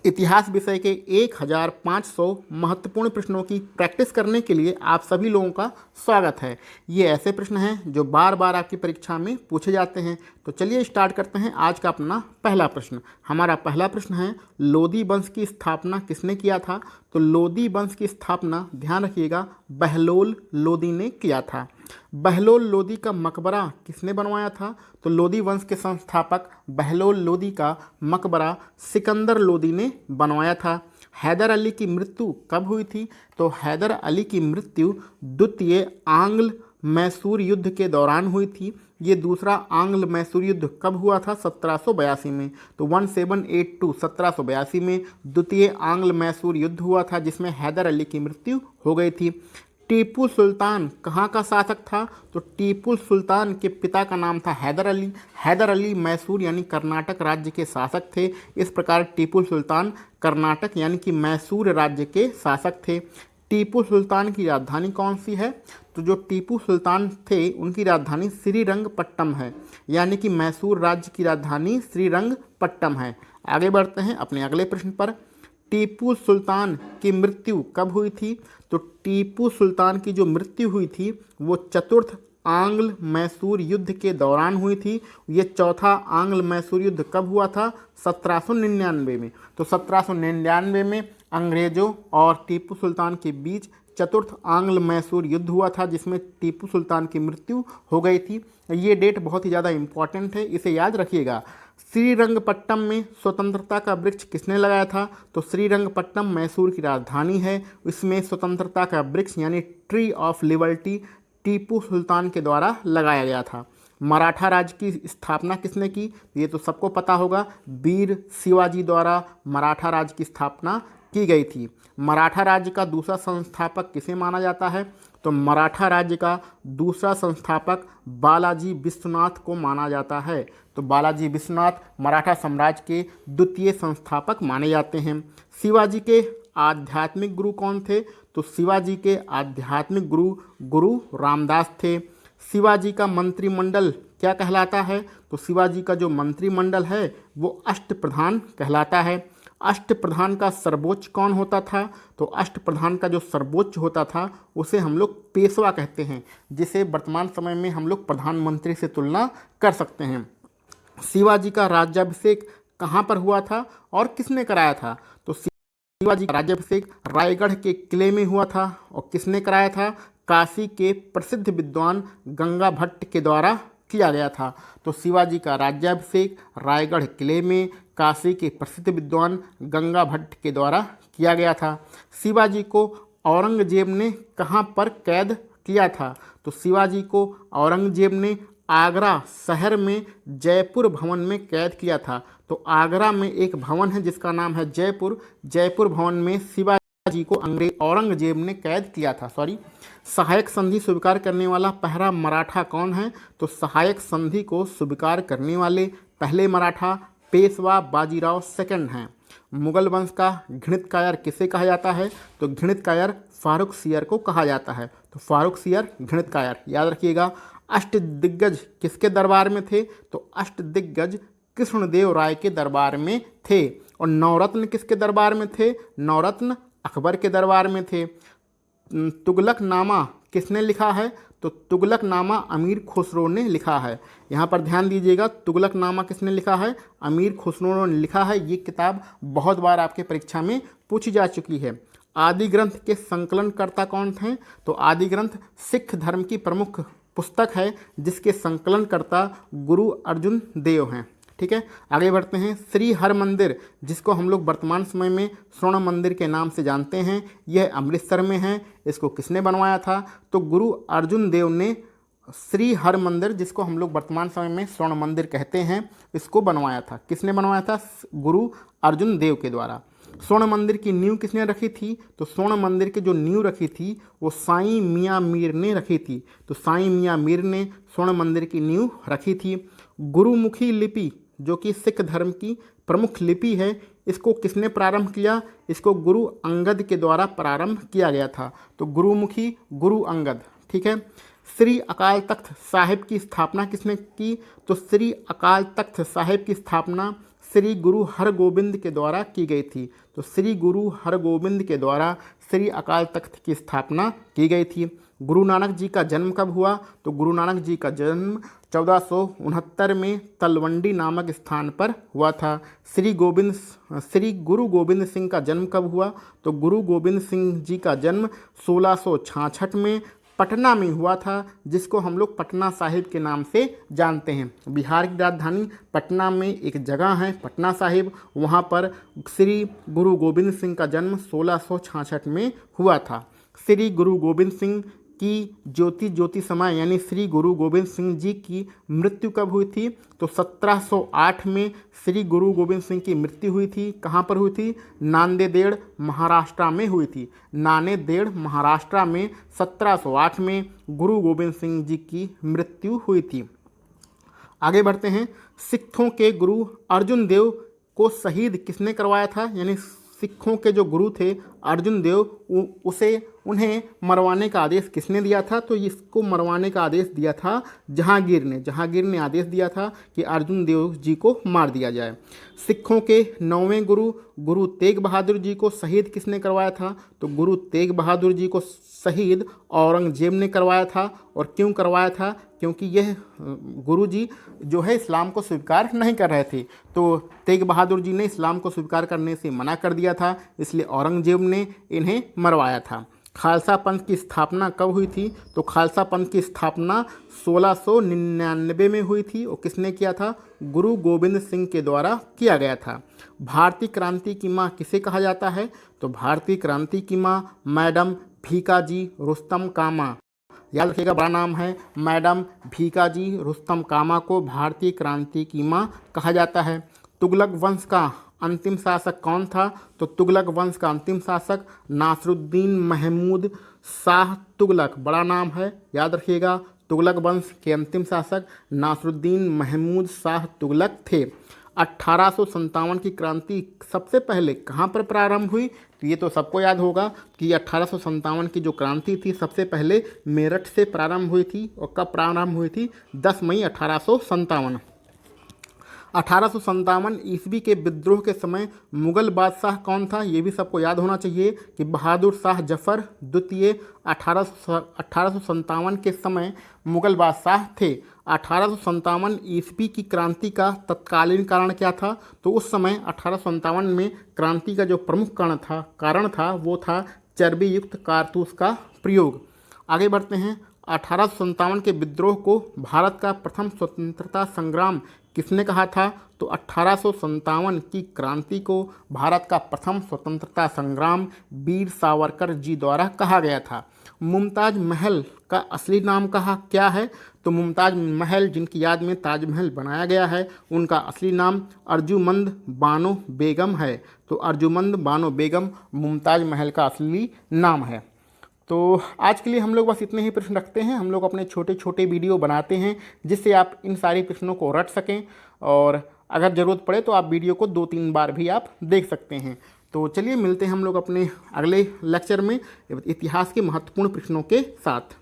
इतिहास विषय के 1500 महत्वपूर्ण प्रश्नों की प्रैक्टिस करने के लिए आप सभी लोगों का स्वागत है। ये ऐसे प्रश्न हैं जो बार बार आपकी परीक्षा में पूछे जाते हैं। तो चलिए स्टार्ट करते हैं आज का अपना पहला प्रश्न। हमारा पहला प्रश्न है, लोदी वंश की स्थापना किसने किया था? तो लोदी वंश की स्थापना, ध्यान रखिएगा, बहलोल लोदी ने किया था। बहलोल लोदी का मकबरा किसने बनवाया था? तो लोदी वंश के संस्थापक बहलोल लोदी का मकबरा सिकंदर लोदी ने बनवाया था। हैदर अली की मृत्यु कब हुई थी? तो हैदर अली की मृत्यु द्वितीय आंग्ल मैसूर युद्ध के दौरान हुई थी। ये दूसरा आंग्ल मैसूर युद्ध कब हुआ था? 1782 में। तो 1782 1782 में द्वितीय आंग्ल मैसूर युद्ध हुआ था, जिसमें हैदर अली की मृत्यु हो गई थी। टीपू सुल्तान कहाँ का शासक था? तो टीपू सुल्तान के पिता का नाम था हैदर अली। हैदर अली मैसूर यानी कर्नाटक राज्य के शासक थे। इस प्रकार टीपू सुल्तान कर्नाटक यानी कि मैसूर राज्य के शासक थे। टीपू सुल्तान की राजधानी कौन सी है? तो जो टीपू सुल्तान थे उनकी राजधानी श्रीरंगपट्टनम है, यानी कि मैसूर राज्य की राजधानी श्रीरंगपट्टनम है। आगे बढ़ते हैं अपने अगले प्रश्न पर। टीपू सुल्तान की मृत्यु कब हुई थी? तो टीपू सुल्तान की जो मृत्यु हुई थी वो चतुर्थ आंग्ल मैसूर युद्ध के दौरान हुई थी। ये चौथा आंग्ल मैसूर युद्ध कब हुआ था? 1799 में। तो 1799 में अंग्रेजों और टीपू सुल्तान के बीच चतुर्थ आंग्ल मैसूर युद्ध हुआ था, जिसमें टीपू सुल्तान की मृत्यु हो गई थी। ये डेट बहुत ही ज़्यादा इम्पॉर्टेंट है, इसे याद रखिएगा। श्रीरंगपट्टनम में स्वतंत्रता का वृक्ष किसने लगाया था? तो श्रीरंगपट्टनम मैसूर की राजधानी है। इसमें स्वतंत्रता का वृक्ष यानी tree of liberty Tipu Sultan के द्वारा लगाया गया था। मराठा राज्य की स्थापना किसने की? ये तो सबको पता होगा, वीर शिवाजी द्वारा मराठा राज्य की स्थापना की गई थी। मराठा राज्य का दूसरा संस्थापक किसे माना जाता है? तो मराठा राज्य का दूसरा संस्थापक बालाजी विश्वनाथ को माना जाता है। तो बालाजी विश्वनाथ मराठा साम्राज्य के द्वितीय संस्थापक माने जाते हैं। शिवाजी के आध्यात्मिक गुरु कौन थे? तो शिवाजी के आध्यात्मिक गुरु गुरु रामदास थे। शिवाजी का मंत्रिमंडल क्या कहलाता है? तो शिवाजी का जो मंत्रिमंडल है वो अष्टप्रधान कहलाता है। अष्टप्रधान का सर्वोच्च कौन होता था? तो अष्टप्रधान का जो सर्वोच्च होता था उसे हम लोग पेशवा कहते हैं, जिसे वर्तमान समय में हम लोग प्रधानमंत्री से तुलना कर सकते हैं। शिवाजी का राज्याभिषेक कहाँ पर हुआ था और किसने कराया था? तो शिवाजी का राज्याभिषेक रायगढ़ के किले में हुआ था। और किसने कराया था? काशी के प्रसिद्ध विद्वान गंगा भट्ट के द्वारा किया गया था। तो शिवाजी का राज्याभिषेक रायगढ़ किले में काशी के प्रसिद्ध विद्वान गंगा भट्ट के द्वारा किया गया था। शिवाजी को औरंगजेब ने कहाँ पर कैद किया था? तो शिवाजी को औरंगजेब ने आगरा शहर में जयपुर भवन में कैद किया था। तो आगरा में एक भवन है जिसका नाम है जयपुर। जयपुर भवन में शिवाजी को औरंगजेब ने कैद किया था। सहायक संधि स्वीकार करने वाला पहला मराठा कौन है? तो सहायक संधि को स्वीकार करने वाले पहले मराठा पेशवा बाजीराव सेकंड हैं। मुगल वंश का घृणित कायर किसे कहा जाता है? तो घृणित कायर फारुख सियर को कहा जाता है। तो फारुख सियर घृणित कायर, याद रखिएगा। अष्टदिग्गज किसके दरबार में थे? तो अष्टदिग्गज कृष्णदेव राय के दरबार में थे। और नवरत्न किसके दरबार में थे? नवरत्न अकबर के दरबार में थे। तुगलकनामा किसने लिखा है? तो तुगलकनामा अमीर खुसरो ने लिखा है। यहाँ पर ध्यान दीजिएगा, तुगलकनामा किसने लिखा है? अमीर खुसरो ने लिखा है। ये किताब बहुत बार आपके परीक्षा में पूछी जा चुकी है। आदि ग्रंथ के संकलनकर्ता कौन थे? तो आदि ग्रंथ सिख धर्म की प्रमुख पुस्तक है, जिसके संकलनकर्ता गुरु अर्जुन देव हैं। ठीक है, आगे बढ़ते हैं। श्री हर मंदिर, जिसको हम लोग वर्तमान समय में स्वर्ण मंदिर के नाम से जानते हैं, यह अमृतसर में है। इसको किसने बनवाया था? तो गुरु अर्जुन देव ने श्री हर मंदिर, जिसको हम लोग वर्तमान समय में स्वर्ण मंदिर कहते हैं, इसको बनवाया था। किसने बनवाया था? गुरु अर्जुन देव के द्वारा। स्वर्ण मंदिर की नींव किसने रखी थी? तो स्वर्ण मंदिर की जो नींव रखी थी वो साईं मियाँ मीर ने रखी थी। तो साईं मियाँ मीर ने स्वर्ण मंदिर की नींव रखी थी। गुरुमुखी लिपि, जो कि सिख धर्म की प्रमुख लिपि है, इसको किसने प्रारंभ किया? इसको गुरु अंगद के द्वारा प्रारंभ किया गया था। तो गुरुमुखी गुरु अंगद। ठीक है। श्री अकाल तख्त साहिब की स्थापना किसने की? तो श्री अकाल तख्त साहिब की स्थापना श्री गुरु हरगोबिंद के द्वारा की गई थी? तो श्री गुरु हरगोबिंद के द्वारा श्री अकाल तख्त की स्थापना की गई थी। गुरु नानक जी का जन्म कब हुआ? तो गुरु नानक जी का जन्म 1469 में तलवंडी नामक स्थान पर हुआ था। श्री गुरु गोबिंद सिंह का जन्म कब हुआ? तो गुरु गोबिंद सिंह जी का जन्म 1666 में पटना में हुआ था, जिसको हम लोग पटना साहिब के नाम से जानते हैं। बिहार की राजधानी पटना में एक जगह है पटना साहिब, वहाँ पर श्री गुरु गोबिंद सिंह का जन्म 1666 में हुआ था। श्री गुरु गोबिंद सिंह की ज्योति समय यानी श्री गुरु गोबिंद सिंह जी की मृत्यु कब हुई थी? तो 1708 में श्री गुरु गोबिंद सिंह की मृत्यु हुई थी। कहाँ पर हुई थी? नांदेड़ महाराष्ट्र में हुई थी। नांदेड़ महाराष्ट्र में 1708 में गुरु गोबिंद सिंह जी की मृत्यु हुई थी। आगे बढ़ते हैं। सिखों के गुरु अर्जुन देव को शहीद किसने करवाया था? यानी सिखों के जो गुरु थे अर्जुन देव, उन्हें मरवाने का आदेश किसने दिया था? तो इसको मरवाने का आदेश दिया था जहांगीर ने। जहांगीर ने आदेश दिया था कि अर्जुन देव जी को मार दिया जाए। सिखों के 9वें गुरु तेग बहादुर जी को शहीद किसने करवाया था? तो गुरु तेग बहादुर जी को शहीद औरंगजेब ने करवाया था। और क्यों करवाया था? क्योंकि यह गुरु जी जो है इस्लाम को स्वीकार नहीं कर रहे थे, तो तेग बहादुर जी ने इस्लाम को स्वीकार करने से मना कर दिया था, इसलिए औरंगजेब ने इन्हें मरवाया था। खालसा पंथ की स्थापना कब हुई थी? तो खालसा पंथ की स्थापना 1699 में हुई थी। और किसने किया था? गुरु गोबिंद सिंह के द्वारा किया गया था। भारतीय क्रांति की माँ किसे कहा जाता है? तो भारतीय क्रांति की माँ मैडम भीकाजी रुस्तम कामा, याद रखिएगा बड़ा नाम है, मैडम भीकाजी रुस्तम कामा को भारतीय क्रांति की माँ कहा जाता है। तुगलक वंश का अंतिम शासक कौन था? तो तुगलक वंश का अंतिम शासक नासरुद्दीन महमूद शाह तुगलक, बड़ा नाम है, याद रखिएगा। तुगलक वंश के अंतिम शासक नासरुद्दीन महमूद शाह तुगलक थे। 1857 की क्रांति सबसे पहले कहाँ पर प्रारंभ हुई? तो ये तो सबको याद होगा कि 1857 की जो क्रांति थी सबसे पहले मेरठ से प्रारंभ हुई थी। और कब प्रारंभ हुई थी? 10 मई 1857। 1857 ईस्वी के विद्रोह के समय मुगल बादशाह कौन था? ये भी सबको याद होना चाहिए कि बहादुर शाह जफर द्वितीय 1857 के समय मुगल बादशाह थे। 1857 ईस्वी की क्रांति का तत्कालीन कारण क्या था? तो उस समय 1857 में क्रांति का जो प्रमुख कारण था वो था चर्बी युक्त कारतूस का प्रयोग। आगे बढ़ते हैं। 1857 के विद्रोह को भारत का प्रथम स्वतंत्रता संग्राम किसने कहा था? तो 1857 की क्रांति को भारत का प्रथम स्वतंत्रता संग्राम वीर सावरकर जी द्वारा कहा गया था। मुमताज महल का असली नाम क्या है? तो मुमताज महल जिनकी याद में ताजमहल बनाया गया है, उनका असली नाम अर्जुमंद बानो बेगम है। तो अर्जुमंद बानो बेगम मुमताज महल का असली नाम है। तो आज के लिए हम लोग बस इतने ही प्रश्न रखते हैं। हम लोग अपने छोटे छोटे वीडियो बनाते हैं जिससे आप इन सारे प्रश्नों को रट सकें, और अगर ज़रूरत पड़े तो आप वीडियो को 2-3 बार भी आप देख सकते हैं। तो चलिए मिलते हैं हम लोग अपने अगले लेक्चर में इतिहास के महत्वपूर्ण प्रश्नों के साथ।